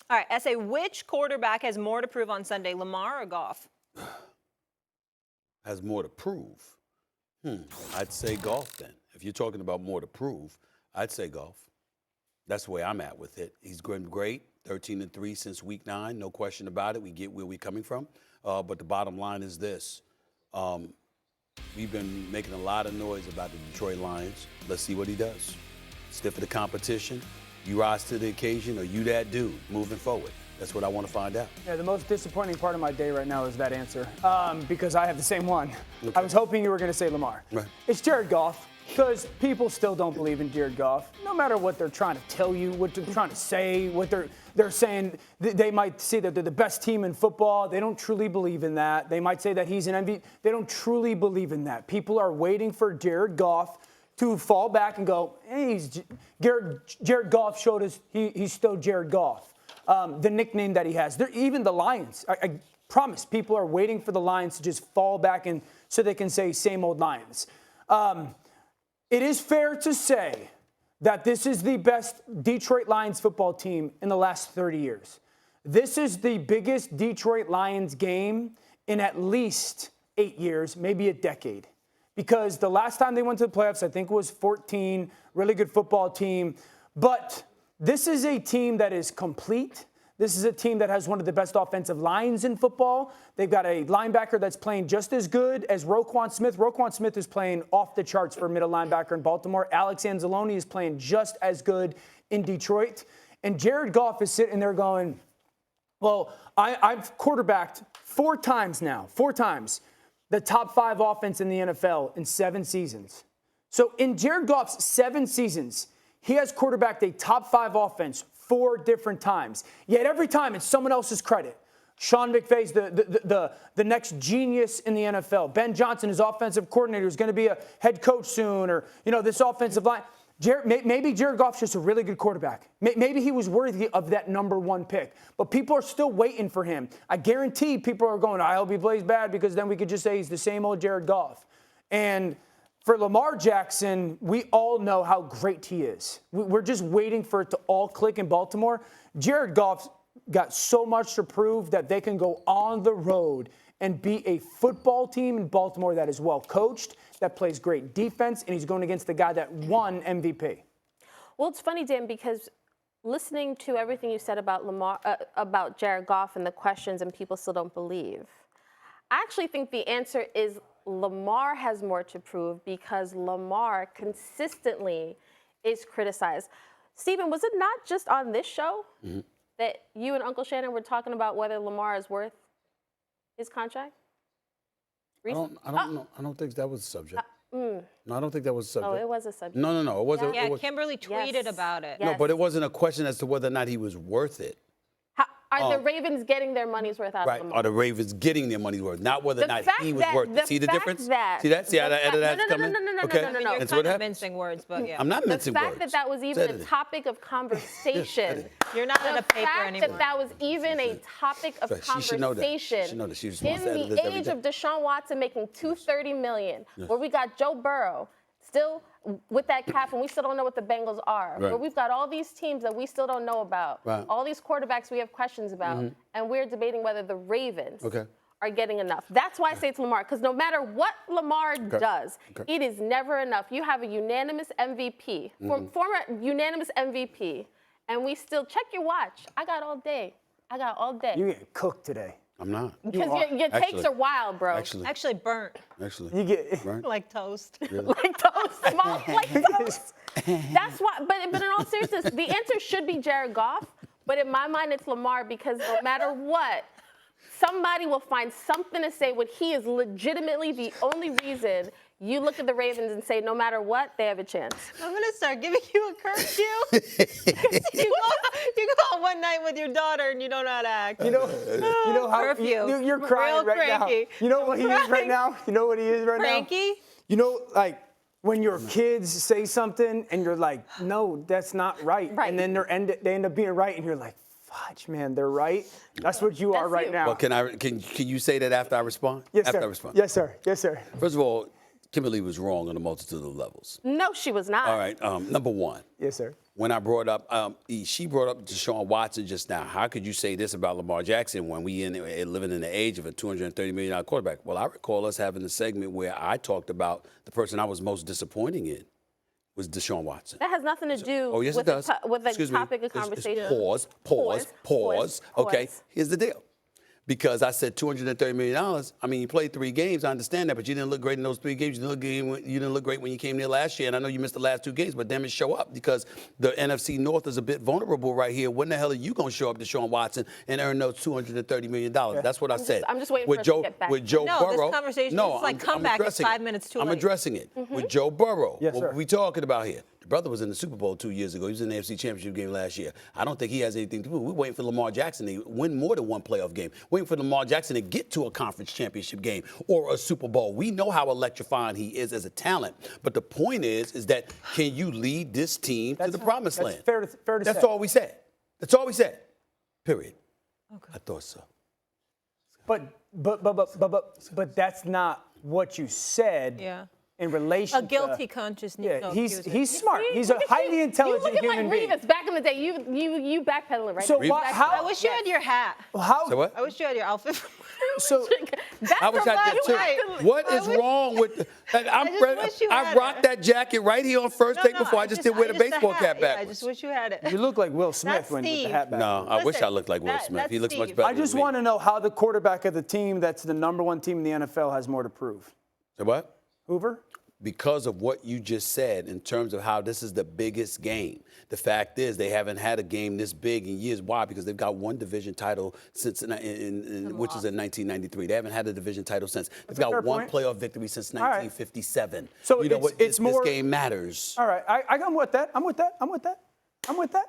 All right, S.A., which quarterback has more to prove on Sunday, Lamar or Goff? Has more to prove? I'd say Goff then. If you're talking about more to prove, I'd say Goff. That's the way I'm at with it. He's been great, 13-3 since week 9, no question about it. We get where we're coming from. But the bottom line is this. We've been making a lot of noise about the Detroit Lions. Let's see what he does. Stiff of the competition. You rise to the occasion, or you that dude moving forward? That's what I want to find out. Yeah, the most disappointing part of my day right now is that answer, because I have the same one. Okay. I was hoping you were going to say Lamar. Right. It's Jared Goff, because people still don't believe in Jared Goff. No matter what they're trying to tell you, what they're trying to say, what they're saying, they might say that they're the best team in football. They don't truly believe in that. They might say that he's an MVP. They don't truly believe in that. People are waiting for Jared Goff to fall back and go, hey, Jared Goff showed us he's still Jared Goff. The nickname that he has. Even the Lions, I promise people are waiting for the Lions to just fall back and so they can say same old Lions. It is fair to say that this is the best Detroit Lions football team in the last 30 years. This is the biggest Detroit Lions game in at least 8 years, maybe a decade. Because the last time they went to the playoffs, I think, was 14, really good football team. But this is a team that is complete. This is a team that has one of the best offensive lines in football. They've got a linebacker that's playing just as good as Roquan Smith. Roquan Smith is playing off the charts for middle linebacker in Baltimore. Alex Anzalone is playing just as good in Detroit. And Jared Goff is sitting there going, well, I've quarterbacked 4 times now, 4 times, the top 5 offense in the NFL in 7 seasons. So in Jared Goff's 7 seasons, he has quarterbacked a top 5 offense 4 different times. Yet every time it's someone else's credit. Sean McVay's the next genius in the NFL. Ben Johnson, his offensive coordinator, is going to be a head coach soon, or this offensive line. Maybe Jared Goff's just a really good quarterback. Maybe he was worthy of that number 1 pick. But people are still waiting for him. I guarantee people are going, I hope he plays bad, because then we could just say he's the same old Jared Goff. And for Lamar Jackson, we all know how great he is. We're just waiting for it to all click in Baltimore. Jared Goff's got so much to prove that they can go on the road and be a football team in Baltimore that is well coached, that plays great defense, and he's going against the guy that won MVP. Well, it's funny, Dan, because listening to everything you said about about Jared Goff and the questions, and people still don't believe, I actually think the answer is Lamar has more to prove, because Lamar consistently is criticized. Stephen, was it not just on this show that you and Uncle Shannon were talking about whether Lamar is worth his contract? I don't think that was the subject. No, I don't think that was the subject. Oh, it was a subject. No. It wasn't. Yeah, it was, Kimberly tweeted about it. No, but it wasn't a question as to whether or not he was worth it. Are the Ravens getting their money's worth out of Lamar? Are the Ravens getting their money's worth? Not whether or not he was worth it. See the difference? See that? See how that's coming? No. You're kind of mincing words, but yeah. I'm not mincing words. The fact that was even a topic of conversation. You're not on a paper anymore. The fact that was even a topic of conversation. She should know that. She should know that. She responds to in the age of Deshaun Watson making $230 million, where we got Joe Burrow still with that cap, and we still don't know what the Bengals are. Where we've got all these teams that we still don't know about, all these quarterbacks we have questions about, and we're debating whether the Ravens are getting enough. That's why I say it's Lamar, because no matter what Lamar does, it is never enough. You have a unanimous MVP, former unanimous MVP, and we still, check your watch. I got all day. You get cooked today. I'm not. Because your takes are wild, bro. Actually burnt. You get right? Like toast. Really? Like toast, small, like toast. That's why. But in all seriousness, the answer should be Jared Goff. But in my mind, it's Lamar, because no matter what, somebody will find something to say when he is legitimately the only reason you look at the Ravens and say, no matter what, they have a chance. I'm going to start giving you a curfew. you go out one night with your daughter and you don't know how to act. You know how curfew. You're crying real right cranky. now. You know what he is right now? You know what he is right Cranky? now? You know, like when your kids say something and you're like, no, that's not right. And then they end up being right, and you're like, fudge, man, they're right. That's what you are right now. Well, can you say that after I respond? Yes, after sir. I respond. Yes, sir. Yes, sir. First of all, Kimberly was wrong on a multitude of levels. No, she was not. All right. Number one. Yes, sir. when I brought up, she brought up Deshaun Watson just now. How could you say this about Lamar Jackson when we living in the age of a $230 million quarterback? Well, I recall us having a segment where I talked about the person I was most disappointing in was Deshaun Watson. That has nothing to do yes, with, it does. with the Excuse me. topic of conversation. Pause. Okay, here's the deal. Because I said $230 million. I mean, you played 3 games. I understand that, but you didn't look great in those 3 games. You didn't look great when you came there last year. And I know you missed the last 2 games, but damn it, show up because the NFC North is a bit vulnerable right here. When the hell are you going to show up, Deshaun Watson, and earn those $230 million? That's what I said. I'm just waiting with for Joe, us to get back. with Joe No, Burrow. this conversation is like comeback is 5 minutes too late. I'm addressing it. With Joe Burrow. Yes, what sir. we talking about here? The brother was in the Super Bowl 2 years ago. He was in the AFC Championship game last year. I don't think he has anything to do. We're waiting for Lamar Jackson to win more than one playoff game. Waiting for Lamar Jackson to get to a conference championship game or a Super Bowl. We know how electrifying he is as a talent. But the point is that can you lead this team to the promised land? Fair to say. That's all we said. That's all we said. Period. Okay. I thought so. But that's not what you said. Yeah. In relation a guilty conscience. Yeah, no, he's smart. He's a highly You intelligent looking human like being. Revis back in the day. You backpedaling right So now. why, how? I wish you had your hat. How? So what? I wish you had your outfit. So That's I wish the I did too. right. What I is wish- wrong with? I had rocked that jacket right here on first take before. I just didn't wear the baseball cap Yeah, I backwards. just wish you had it. you look like Will Smith That's with the Steve. hat back. No, I wish Listen, I looked like Will Smith. He that's looks much Steve. better. I just than me. want to know how the quarterback of the team that's the #1 team in the NFL has more to prove. So what? Hoover? Because of what you just said in terms of how this is the biggest game. The fact is they haven't had a game this big in years. Why? Because they've got one division title since which is in 1993. They haven't had a division title since. They've got one point. playoff victory since All right. 1957. So you know it's what? it's this more. game matters. All right, I'm with that. I'm with that. I'm with that. I'm with that.